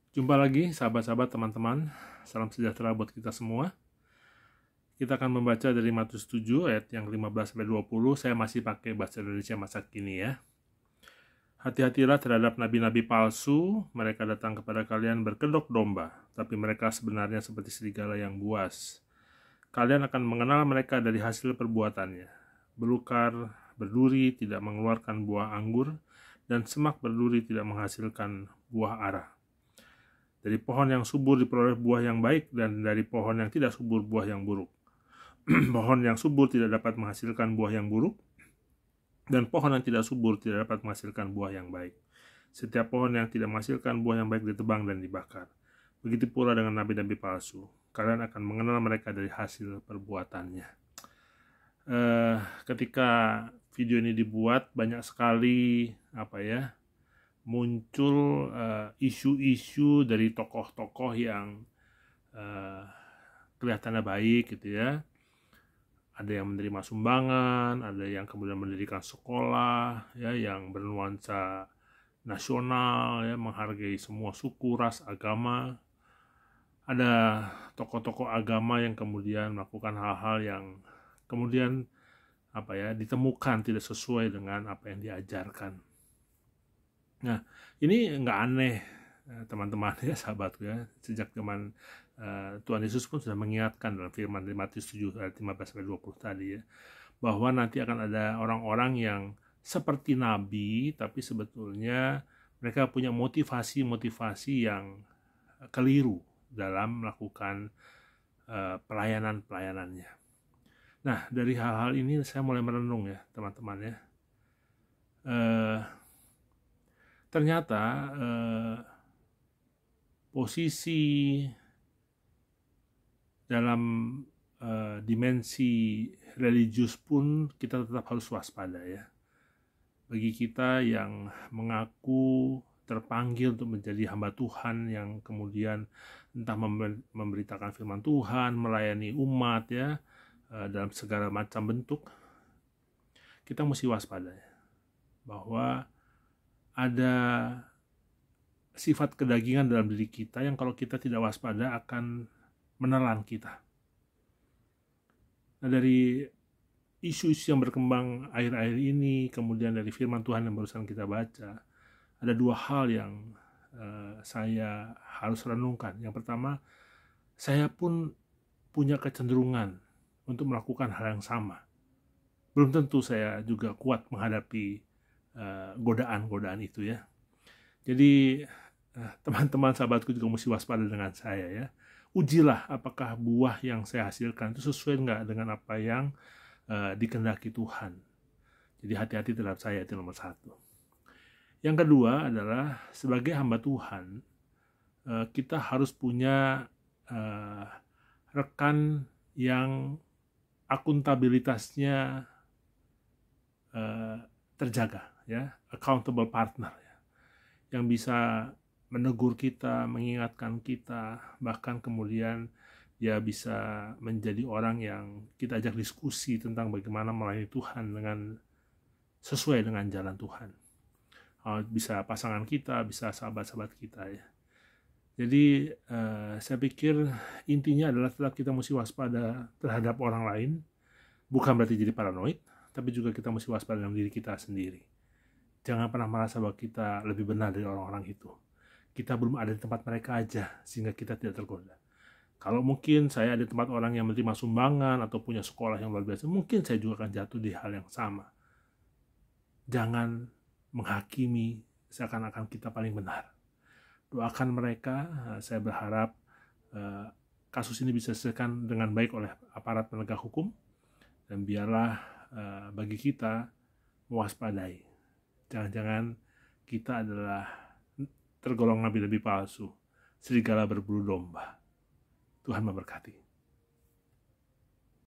Jumpa lagi sahabat-sahabat teman-teman. Salam sejahtera buat kita semua. Kita akan membaca dari Matius 7 ayat yang 15-20. Saya masih pakai bahasa Indonesia masa kini ya. Hati-hatilah terhadap nabi-nabi palsu. Mereka datang kepada kalian berkedok domba, tapi mereka sebenarnya seperti serigala yang buas. Kalian akan mengenal mereka dari hasil perbuatannya. Belukar berduri tidak mengeluarkan buah anggur, dan semak berduri tidak menghasilkan buah ara. Dari pohon yang subur diperoleh buah yang baik, dan dari pohon yang tidak subur buah yang buruk. Pohon yang subur tidak dapat menghasilkan buah yang buruk, dan pohon yang tidak subur tidak dapat menghasilkan buah yang baik. Setiap pohon yang tidak menghasilkan buah yang baik ditebang dan dibakar. Begitu pula dengan nabi-nabi palsu. Kalian akan mengenal mereka dari hasil perbuatannya. Ketika video ini dibuat, banyak sekali muncul isu-isu dari tokoh-tokoh yang kelihatannya baik gitu ya. Ada yang menerima sumbangan, ada yang kemudian mendirikan sekolah ya yang bernuansa nasional ya, menghargai semua suku, ras, agama. Ada tokoh-tokoh agama yang kemudian melakukan hal-hal yang kemudian ditemukan tidak sesuai dengan apa yang diajarkan. Nah, ini nggak aneh teman-teman ya, sahabatku ya. Sejak zaman Tuhan Yesus pun sudah mengingatkan dalam firman di Matius 7 ayat 15-20 tadi ya, bahwa nanti akan ada orang-orang yang seperti nabi, tapi sebetulnya mereka punya motivasi-motivasi yang keliru dalam melakukan pelayanan-pelayanannya. Nah, dari hal-hal ini saya mulai merenung ya teman-teman ya. Ternyata posisi dalam dimensi religius pun kita tetap harus waspada ya. Bagi kita yang mengaku terpanggil untuk menjadi hamba Tuhan yang kemudian entah memberitakan firman Tuhan, melayani umat ya, dalam segala macam bentuk, kita mesti waspada ya, bahwa ada sifat kedagingan dalam diri kita yang kalau kita tidak waspada akan menelan kita. Nah, dari isu-isu yang berkembang akhir-akhir ini, kemudian dari firman Tuhan yang barusan kita baca, ada dua hal yang saya harus renungkan. Yang pertama, saya pun punya kecenderungan untuk melakukan hal yang sama. Belum tentu saya juga kuat menghadapi godaan-godaan itu ya. Jadi teman-teman sahabatku juga mesti waspada dengan saya ya. Ujilah apakah buah yang saya hasilkan itu sesuai enggak dengan apa yang dikehendaki Tuhan. Jadi hati-hati terhadap saya, itu nomor satu. Yang kedua adalah sebagai hamba Tuhan, kita harus punya rekan yang akuntabilitasnya terjaga ya, accountable partner ya, yang bisa menegur kita, mengingatkan kita, bahkan kemudian dia bisa menjadi orang yang kita ajak diskusi tentang bagaimana melayani Tuhan dengan sesuai dengan jalan Tuhan. Bisa pasangan kita, bisa sahabat-sahabat kita ya. Jadi saya pikir intinya adalah tetap kita mesti waspada terhadap orang lain, bukan berarti jadi paranoid, tapi juga kita mesti waspada dalam diri kita sendiri. Jangan pernah merasa bahwa kita lebih benar dari orang-orang itu. Kita belum ada di tempat mereka aja, sehingga kita tidak tergoda. Kalau mungkin saya ada di tempat orang yang menerima sumbangan atau punya sekolah yang luar biasa, mungkin saya juga akan jatuh di hal yang sama. Jangan menghakimi seakan-akan kita paling benar. Doakan mereka, saya berharap kasus ini bisa diselesaikan dengan baik oleh aparat penegak hukum, dan biarlah bagi kita mewaspadai. Jangan-jangan kita adalah tergolong nabi-nabi palsu, serigala berbulu domba. Tuhan memberkati.